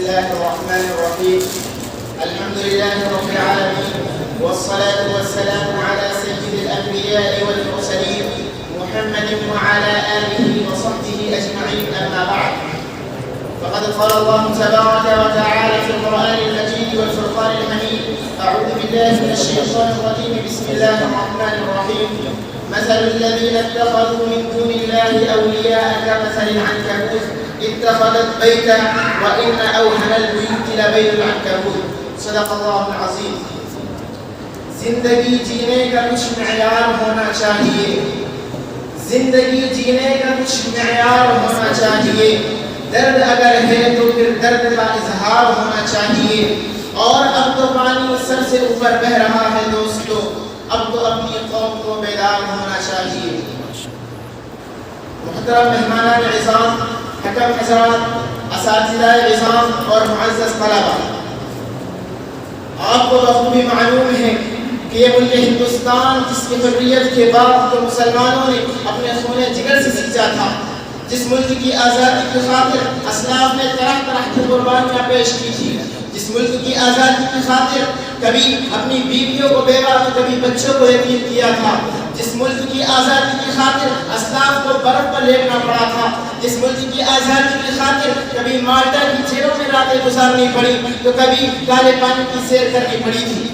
الله الرحمن الرحيم. الحمد لله رب العالمين، والصلاة والسلام على سيد الأنبياء والمرسلين محمد وعلى آله وصحبه أجمعين. أما بعد، فقد قال الله تبارك وتعالى في القرآن المجيد والفرقان الحميد: أعوذ بالله من الشيطان الرجيم، بسم الله الرحمن الرحيم. مثل الذين اتخذوا من دون الله أولياء كمثل العنكبوت اتخذت بيتا وإن أوهن البيوت لبيت العنكبوت. صدق الله العظيم. زندگی جینے کا کچھ معیار ہونا چاہیے، زندگی جینے کا کچھ معیار ہونا چاہیے. درد اگر ہے تو پھر درد کا اظہار ہونا چاہیے. اور اب تو پانی سر سے اوپر بہ رہا ہے دوستو، اب تو اپنی قوم کو بیدار ہونا چاہیے. محترم مہمانان عزام، حکم حضرات، اساتذہ عزام اور معزز طلبہ، آپ کو بخوبی معلوم ہے کہ یہ ملک ہندوستان جس کی حریت کے بعد تو مسلمانوں نے اپنے خون جگر سے سینچا تھا، جس ملک کی آزادی کی خاطر اسلاف نے طرح طرح کی قربانیاں پیش کی تھی، جس ملک کی آزادی کی خاطر کبھی اپنی بیویوں کو بیوہ تو کبھی بچوں کو یتیم کیا تھا، جس ملک کی آزادی کی خاطر اسلاف کو برف پر لیٹنا پڑا تھا، جس ملک کی آزادی کی خاطر کبھی مالٹا کی جیلوں میں راتیں گزارنی پڑی تو کبھی کالے پانی کی سیر کرنی پڑی تھی.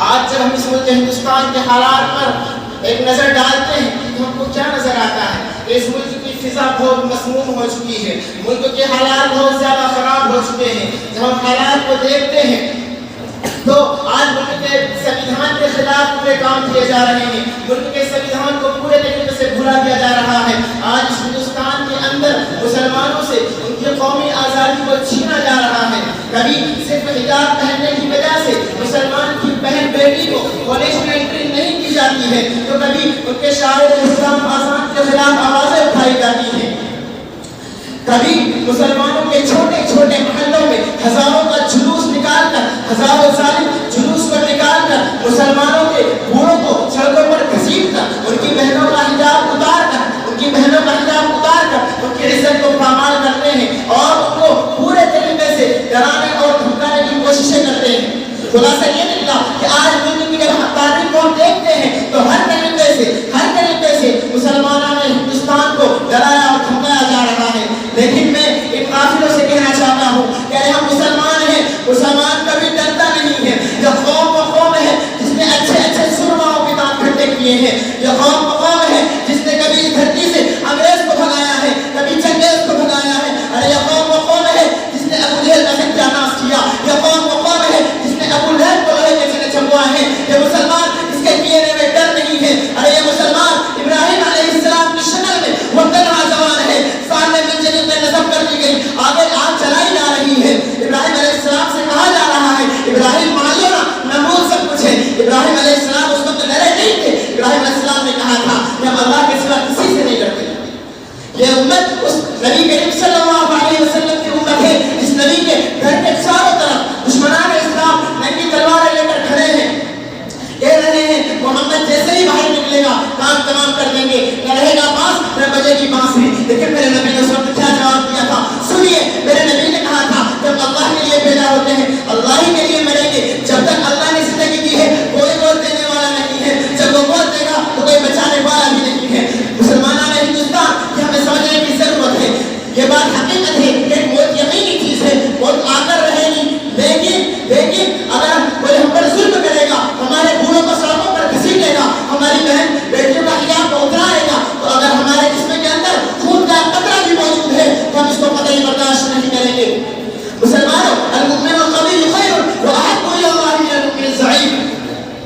آج جب ہم اس ملک ہندوستان کے حالات پر ایک نظر ڈالتے ہیں تو ہم کو کیا نظر آتا ہے؟ اس ملک کی فضا بہت مسموم ہو چکی ہے، ملک کے حالات بہت زیادہ خراب ہو چکے ہیں. جب ہم حالات کو دیکھتے ہیں تو آج ملک کے سنویدھان کے خلاف پورے کام کیے جا رہے ہیں، ملک کے سنویدھان کو پورے طریقے سے بھلا دیا جا رہا ہے. آج اس ہندوستان کے اندر مسلمانوں سے ان کی قومی آزادی کو چھینا جا رہا ہے. کبھی صرف حجاب پہننے کی وجہ سے مسلمان کی بہن بیٹی کو کالج میں انٹری نہیں کی جاتی ہے تو کبھی ان کے شاعر اسلام آزاد کے خلاف آوازیں اٹھائی جاتی ہیں. کبھی مسلمانوں کے چھوٹے چھوٹے محلوں میں ہزاروں کا جلوس نکال کر، ہزاروں ظالم جلوس کو نکال کر مسلمانوں کے بوڑھوں کو سڑکوں پر گھسیٹ کر ان کی بہنوں کا حجاب اتار کر ان کی عزت کو پامال کرتے ہیں اور ان کو پورے طریقے سے ڈرانے اور دھمکانے کی کوششیں کرتے ہیں. خلاصہ یہ نکلا کہ آج ملک کی جب تاریخ کو ہم دیکھتے ہیں تو ہر طریقے سے مسلمانوں نے ہندوستان کو ڈرایا اور دھمکایا جا رہا ہے. لیکن میں ان قافلوں سے کہنا چاہتا ہوں کہ ہم مسلمان ہیں، مسلمان کبھی ڈرتا نہیں ہے. یہ قوم وہ قوم ہے جس نے اچھے سرماؤں کے دانت کھٹے کیے ہیں. یہ قوم وہ قوم ہے جس نے کبھی اس دھرتی سے انگریز کو بھگایا ہے، کبھی چنگیز کو بھگایا ہے. ارے یہ قوم وہ قوم ہے جس نے ابو جہل کا ستیہ ناش کیا. یہ قوم وہ قوم ہے جس نے ابو لہب کو لوہے کے سینے چبوائے ہیں. یہ مسلمان اس کے کیے میں ڈر نہیں ہے. ارے یہ مسلمان ابراہیم علیہ السلام کی شکل میں وہ تنہا جوان ہے، سامنے منجنی میں نصب کر دی گئی، آگے آگ چلائی جا رہی ہے. ابراہیم علیہ السلام سے کہا جا رہا ہے ابراہیم مانیو نا، نمرود سب کچھ ہے. ابراہیم علیہ السلام اس وقت ڈرے نہیں تھے. ابراہیم علیہ السلام نے کہا تھا کہ ہم اللہ کے سوا کسی سے نہیں ڈرتے. یہ امت اس نبی کریم صلی اللہ علیہ وسلم کی امت ہے جس نبی کے گھر کے چاروں طرف دشمنان اسلام ننگی تلواریں لے کر کھڑے ہیں، کہہ رہے ہیں محمد جیسے ہی باہر نکلے گا کام تمام کر دیں گے، نہ رہے گا پاس نہ بجے گی بانسری. لیکن میرے نبی نے اس وقت کیا جواب دیا تھا؟ سنیے، میرے نبی نے کہا تھا جب اللہ کے لیے پیدا ہوتے ہیں اللہ ہی کے لیے مریں گے. جب تک اللہ نے زندگی دی ہے کوئی گود دینے والا نہیں ہے، جب وہ گود دے گا تو کوئی بچانے والا بھی نہیں ہے. مسلمانوں نے ہندوستان یہ ہمیں سمجھنے کی ضرورت ہے. یہ بات حقیقت ہے کہ موت یقینی چیز ہے، موت آ کر رہے گی. لیکن اگر کوئی ہم پر ظلم کرے گا، ہمارے بوڑھوں کو سڑکوں پر گھسیٹے گا، ہماری بہن بیٹیوں کا حجاب کو اترائے گا، تو اگر ہمارے جسم کے اندر خون کا قطرہ بھی موجود ہے تو ہم اس کو قطعی برداشت نہیں کریں گے. مسلمانوں، المؤمن القوی خیر واحب الی اللہ من المؤمن الضعیف.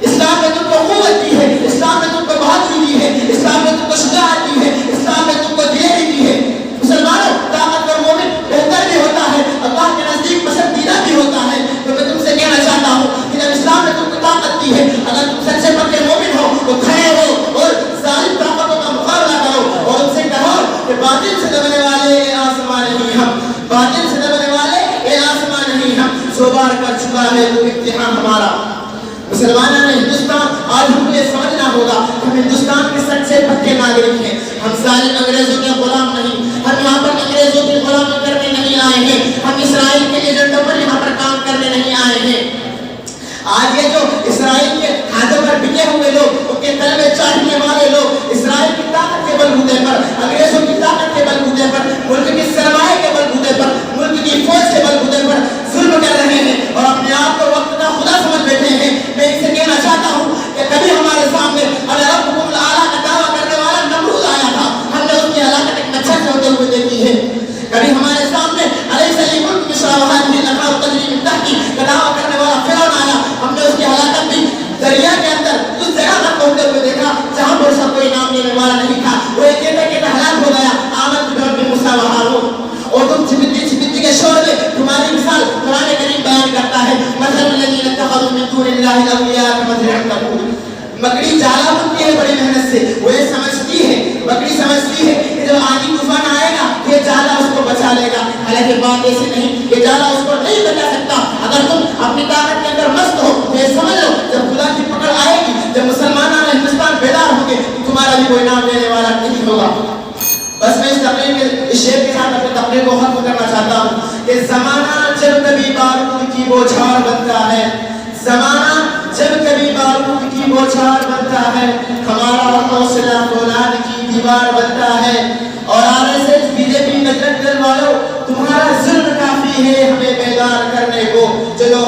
اسلام نے تم کو قوت دی ہے، اسلام نے تم کو بہادری دی ہے، اسلام نے تم کو شجاعت دی ہے، اسلام نے تم کو دلیری دی ہے. مسلمانوں، طاقتور مومن بہتر بھی ہوتا ہے، اللہ کے نزدیک پسندیدہ بھی ہوتا ہے. تو میں تم سے کہنا چاہتا ہوں کہ جب اسلام نے تم کو طاقت دی ہے، اگر تم سچے پکے مومن ہو تو کھڑے ہو اور ظالم طاقتوں کا مقابلہ کرو اور ان سے کہو کہ باطل سے دبنے والے اے آسمان نہیں ہم، باطل سے دبنے والے اے آسمان نہیں ہم، سو بار کر چکا ہے تو امتحان ہمارا. مسلمانوں نے ہندوستان آج ہم کو یہ سمجھنا ہوگا ہم ہندوستان کے سچے پکے ناگرک ہیں. ہم ظالم انگریزوں کے غلام نہیں، ہم یہاں پر انگریزوں کی غلامی کرنے نہیں آئے ہیں, ہم اسرائیل کے ایجنڈوں پر یہاں پر کام کرنے نہیں آئے ہیں. آج یہ جو اسرائیل کے ہاتھوں پر بکے ہوئے لوگ, ان کے تل میں چاٹنے والے لوگ, اسرائیل کی طاقت کے بلبوتے پر, انگریزوں کی طاقت کے بلبوتے پر, ملک کی سرمایہ کے بلبوتے پر, ملک کی فوج کے بلبوتے پر ظلم کر رہے ہیں اور اپنے آپ کو وقت کا خدا سمجھ بیٹھے ہیں. میں ان سے کہنا چاہتا ہوں کہ کبھی ہمارے سامنے اگر ربکم الاعلیٰ کا دعویٰ کرنے والا نمرود آیا تھا, ہم نے اس کی ہلاکت ایک مچھر سے ہوتے ہوئے دیکھی ہے. کبھی ہمارے سامنے علیہ الملک مصر وهذه الانهار تجری من تحتی کا دعویٰ کرنے والا فرعون آیا, ہم نے اس کی ہلاکت بھی دریا کے اندر اس جگہ تک پہنچتے ہوئے دیکھا جہاں پر اس کا کوئی نام لینے والا نہیں تھا. وہ ایک کہتے کہ ہلاک ہو گیا. آمنت برب موسیٰ وہارون, اور تم چھپتی کے شور میں تمہاری مثال قرآن کریم بیان کرتا ہے. مثل الذین اتخذوا من دون اللہ اولیاء کمثل العنکبوت, مکڑی جالا بنتی ہے بڑی محنت سے. وہ یہ سمجھتی ہے, مکڑی سمجھتی ہے کہ جب آندھی طوفان آئے گا یہ جالا اس کو بچا لے گا, حالانکہ بات ایسی نہیں, یہ جالا اس کو نہیں بچا سکتا. اگر تم اپنی طاقت کے اندر مست ہو تو یہ سمجھ لو جب خدا کی پکڑ آئے گی, جب مسلمانان ہندوستان بیدار ہوں گے, تمہارا بھی کوئی نام لینے والا نہیں ہوگا. بس میں اس تقریر کے اس شعر کے ساتھ اپنے تقریر کو ختم کرنا چاہتا ہوں کہ زمانہ جب کبھی بارود کی بوچھار بنتا ہے, زمانہ جب کبھی بارود کی بوچھار بنتا ہے, ہمارا حوصلہ فولاد کی دیوار بنتا ہے. اور RSS BJP بجرنگ دل والوں, تمہارا ظلم کافی ہے ہمیں بیدار کرنے کو. چلو